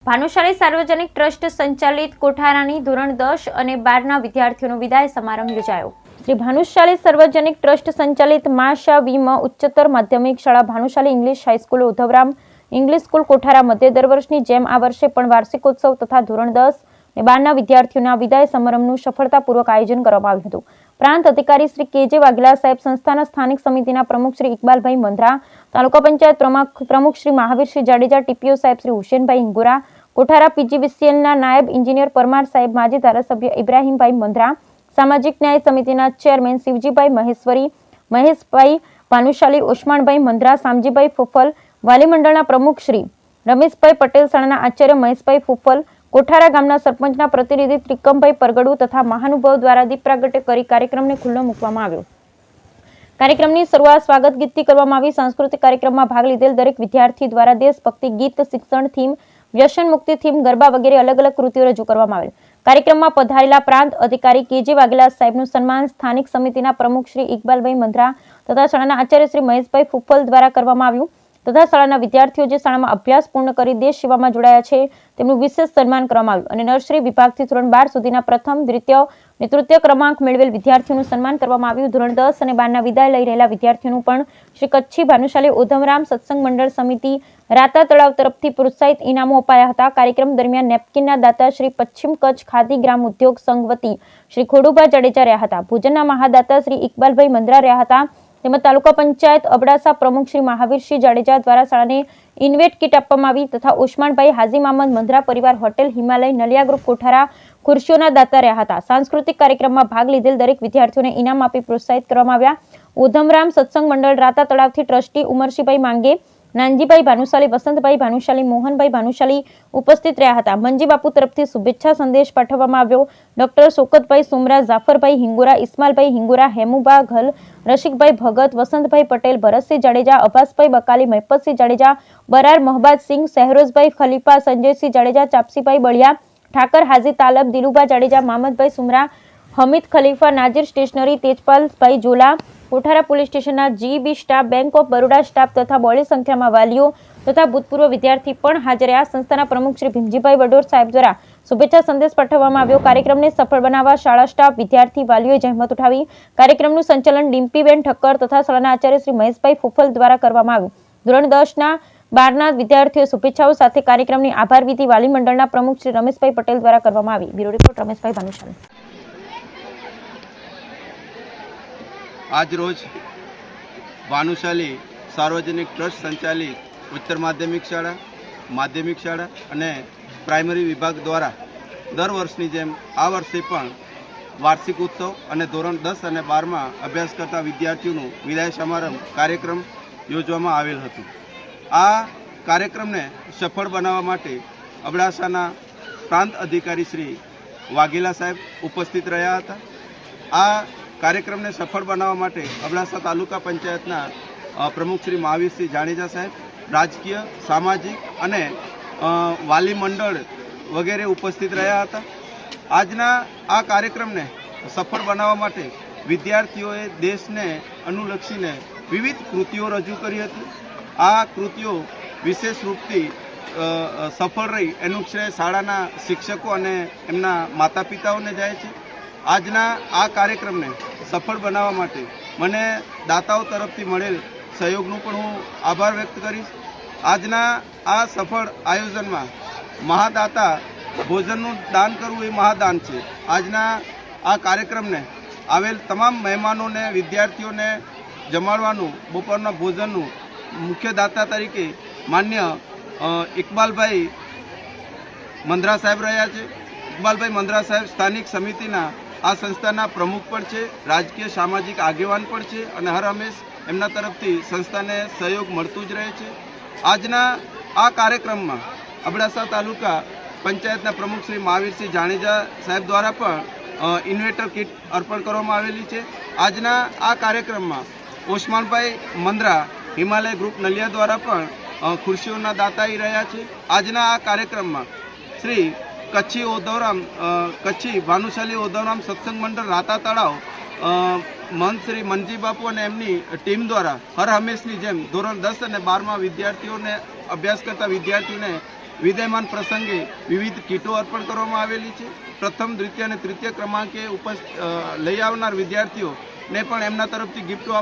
ભાનુશાલી સાર્વજનિક ટ્રસ્ટ સંચાલિત કોઠારાની ધોરણ 10 અને 12ના વિદ્યાર્થીઓનો વિદાય સમારંભ યોજાયો। શ્રી ભાનુશાલી સાર્વજનિક ટ્રસ્ટ સંચાલિત માશા વીમ ઉચ્ચતર માધ્યમિક શાળા Bhanushali English high school Udhavram English school Kothara મધ્ય દર વર્ષની જેમ આ વર્ષે પણ વાર્ષિકોત્સવ તથા ધોરણ 10 અને 12ના વિદ્યાર્થીઓના વિદાય સમારંભનું સફળતાપૂર્વક આયોજન કરવામાં આવ્યું હતું। પ્રાંત અધિકારી શ્રી કે.જે. વાઘેલા સાહેબ, સંસ્થાના સ્થાનિક સમિતિના પ્રમુખ શ્રી ઇકબાલભાઈ મંદ્રા, તાલુકા પંચાયત પ્રમુખ શ્રી મહાવીરસિંહ જાડેજા, ટીપીઓ સાહેબ શ્રી હુસેનભાઈ હિંગોરા, કોઠારા પીજીવીસીએલના નાયબ એન્જિનિયર પરમાર સાહેબ, માજી ધારાસભ્ય ઇબ્રાહીમભાઈ મંદ્રા, સામાજિક ન્યાય સમિતિના ચેરમેન શિવજીભાઈ મહેશ્વરી, મહેશભાઈ ભાનુશાલી, ઓસમાણભાઈ મંદ્રા, શામજીભાઈ ફુફલ, વાલી મંડળના પ્રમુખ શ્રી રમેશભાઈ પટેલ, શાળાના આચાર્ય મહેશભાઈ ફુફલ, કોઠારા ગામના સરપંચના પ્રતિનિધિ ત્રિકમભાઈ પરગડુ તથા મહાનુભાવ દ્વારા દીપ પ્રાગટ્ય કરી કાર્યક્રમને ખુલ્લો મૂકવામાં આવ્યો। કાર્યક્રમની શરૂઆત સ્વાગત ગીતથી કરવામાં આવી। સાંસ્કૃતિક કાર્યક્રમમાં ભાગ લીધેલ દરેક વિદ્યાર્થી દ્વારા દેશભક્તિ ગીત, શિક્ષણ થીમ, વ્યસન મુક્તિ થીમ, ગરબા વગેરે અલગ અલગ કૃતિઓ રજૂ કરવામાં આવેલ। કાર્યક્રમમાં પધારેલા પ્રાંત અધિકારી કે.જે. વાઘેલા સાહેબનું સન્માન સ્થાનિક સમિતિના પ્રમુખ શ્રી ઇકબાલભાઈ મંદ્રા તથા શાળાના આચાર્ય શ્રી મહેશભાઈ ફુફલ દ્વારા કરવામાં આવ્યું તથા શાળાના વિદ્યાર્થીઓ જે શાળામાં અભ્યાસ પૂર્ણ કરી દેશ સેવામાં જોડાયા છે તેમનું વિશેષ સન્માન કરવામાં આવ્યું અને નર્સરી વિભાગથી ધોરણ 12 સુધીના પ્રથમ, દ્વિતીય અને તૃતીય ક્રમાંક મેળવેલ વિદ્યાર્થીઓનું સન્માન કરવામાં આવ્યું। ધોરણ 10 અને 12ના વિદાય લઈ રહેલા વિદ્યાર્થીઓનું પણ શ્રી કચ્છી ભાનુશાલી ઉધમરામ સત્સંગ મંડળ સમિતિ રાતા તળાવ તરફથી પ્રોત્સાહિત ઇનામો અપાયા હતા। કાર્યક્રમ દરમિયાન નેપકિનના દાતા શ્રી પશ્ચિમ કચ્છ ખાદી ગ્રામ ઉદ્યોગ સંઘ વતી શ્રી ખોડુભા જાડેજા રહ્યા હતા। ભોજનના મહાદાતા શ્રી ઇકબાલભાઈ મંદ્રા રહ્યા હતા તેમજ તાલુકા પંચાયત અબડાસા પ્રમુખ શ્રી મહાવીરસિંહ જાડેજા દ્વારા શાળાને ઇન્વેટ કીટ આપવામાં આવી તથા ઓસમાણભાઈ હાજી મામદ મંદ્રા પરિવાર હોટેલ હિમાલય નલિયા ગ્રુપ કોઠારા ખુરશીઓના દાતા રહ્યા હતા। સાંસ્કૃતિક કાર્યક્રમમાં ભાગ લીધેલ દરેક વિદ્યાર્થીઓને ઇનામ આપી પ્રોત્સાહિત કરવામાં આવ્યા। ઉધમરામ સત્સંગ મંડળ રાતા તળાવથી ટ્રસ્ટી ઉમરશીભાઈ માંગે, નાનજીભાઈ ભાનુશાલી, વસંતભાઈ ભાનુશાલી, મોહનભાઈ ભાનુશાલી ઉપસ્થિત રહ્યા હતા। મંજી બાપુ તરફથી શુભેચ્છા સંદેશ પાઠવવામાં આવ્યો। ડોક્ટર શોકતભાઈ સુમરા, જાફરભાઈ હિંગોરા, ઇસ્માલભાઈ હિંગોરા, હેમુબા ઘલ, રશિકભાઈ ભગત, વસંતભાઈ પટેલ, ભરતસિંહ જાડેજા, અભાસભાઈ બકાલી, મહિપતસિંહ જાડેજા, બરાર મહબાદસિંહ, સહેરોજભાઈ ખલીફા, સંજયસિંહ જાડેજા, ચાપસીભાઈ બળિયા, ઠાકર હાજી તાલબ, દિલુભા જાડેજા, મામદભાઈ સુમરા, હમીદ ખલીફા, નાજીર સ્ટેશનરી, તેજપાલભાઈ જોલા, કોઠારા પોલીસ સ્ટેશનના GB staff, bank of Baroda staff તથા બહોળી સંખ્યામાં વાલીઓ તથા ભૂતપૂર્વ વિદ્યાર્થી પણ હાજર રહ્યા। સંસ્થાના પ્રમુખ શ્રી ભીમજીભાઈ વડોર સાહેબ દ્વારા શુભેચ્છા સંદેશ પાઠવવામાં આવ્યો। કાર્યક્રમને સફળ બનાવવા શાળા સ્ટાફ, વિદ્યાર્થી, વાલીઓએ જહેમત ઉઠાવી। કાર્યક્રમનું સંચાલન ડિમ્પીબેન ઠક્કર તથા શાળાના આચાર્ય શ્રી મહેશભાઈ ફુફલ દ્વારા કરવામાં આવ્યું। ધોરણ 10ના 12ના વિદ્યાર્થીઓ શુભેચ્છાઓ સાથે કાર્યક્રમની આભાર વિધિ વાલી મંડળના પ્રમુખ શ્રી રમેશભાઈ પટેલ દ્વારા કરવામાં આવી। Bureau report Rameshbhai Bhanushali. आज रोज भानुशाली सार्वजनिक ट्रस्ट संचालित उच्चतर माध्यमिक शाळा અને પ્રાઇમરી વિભાગ દ્વારા દર વર્ષની જેમ આ વર્ષે પણ વાર્ષિક ઉત્સવ અને ધોરણ 10 અને 12માં અભ્યાસ કરતા વિદ્યાર્થીઓનું વિદાય સમારંભ કાર્યક્રમ યોજવામાં આવેલ હતું। આ કાર્યક્રમને સફળ બનાવવા માટે અબડાસાના પ્રાંત અધિકારી શ્રી વાઘેલા સાહેબ ઉપસ્થિત રહ્યા હતા। આ કાર્યક્રમને સફળ બનાવવા માટે અબડાસા તાલુકા પંચાયતના પ્રમુખ શ્રી મહાવીરસિંહ જાડેજા સાહેબ, રાજકીય, સામાજિક અને વાલી મંડળ વગેરે ઉપસ્થિત રહ્યા હતા। આજના આ કાર્યક્રમને સફળ બનાવવા માટે વિદ્યાર્થીઓએ દેશને અનુલક્ષીને વિવિધ કૃતિઓ રજૂ કરી હતી। આ કૃતિઓ વિશેષ રૂપથી સફળ રહી એનું શ્રેય શાળાના શિક્ષકો અને એમના માતા પિતાઓને જાય છે। આજના આ કાર્યક્રમને સફળ બનાવવા માટે મને દાતાઓ તરફથી મળેલ સહયોગનું પણ હું આભાર વ્યક્ત કરીશ। આજના આ સફળ આયોજનમાં મહાદાતા ભોજનનું દાન કરવું એ મહાદાન છે। આજના આ કાર્યક્રમને આવેલ તમામ મહેમાનોને, વિદ્યાર્થીઓને જમાડવાનું, બપોરના ભોજનનું મુખ્ય દાતા તરીકે માન્ય ઇકબાલભાઈ મંદ્રા સાહેબ રહ્યા છે। ઇકબાલભાઈ મંદ્રા સાહેબ સ્થાનિક સમિતિના આ સંસ્થાના પ્રમુખ પણ છે, રાજકીય સામાજિક આગેવાન પણ છે અને હર હંમેશ એમના તરફથી સંસ્થાને સહયોગ મળતું જ રહે છે। આજના આ કાર્યક્રમમાં અબડાસા તાલુકા પંચાયતના પ્રમુખ શ્રી મહાવીરસિંહ જાડેજા સાહેબ દ્વારા પણ ઇન્વેટર કીટ અર્પણ કરવામાં આવેલી છે। આજના આ કાર્યક્રમમાં ઓસમાણભાઈ મંદ્રા હિમાલય ગ્રુપ નલિયા દ્વારા પણ ખુરશીઓના દાતાઈ રહ્યા છે। આજના આ કાર્યક્રમમાં શ્રી કચ્છી ભાનુશાલી ઉધવરામ સત્સંગ મંડળ રાતા તળાવ મંત શ્રી મંજી બાપુ અને એમની ટીમ દ્વારા હર હંમેશની જેમ ધોરણ 10 અને 12માં વિદ્યાર્થીઓને અભ્યાસ કરતા વિદ્યાર્થીઓને વિદ્યમાન પ્રસંગે વિવિધ કીટો અર્પણ કરવામાં આવેલી છે. પ્રથમ, દ્વિતીય અને તૃતીય ક્રમાંકે લઈ આવનાર વિદ્યાર્થીઓને પણ એમના તરફથી ગિફ્ટો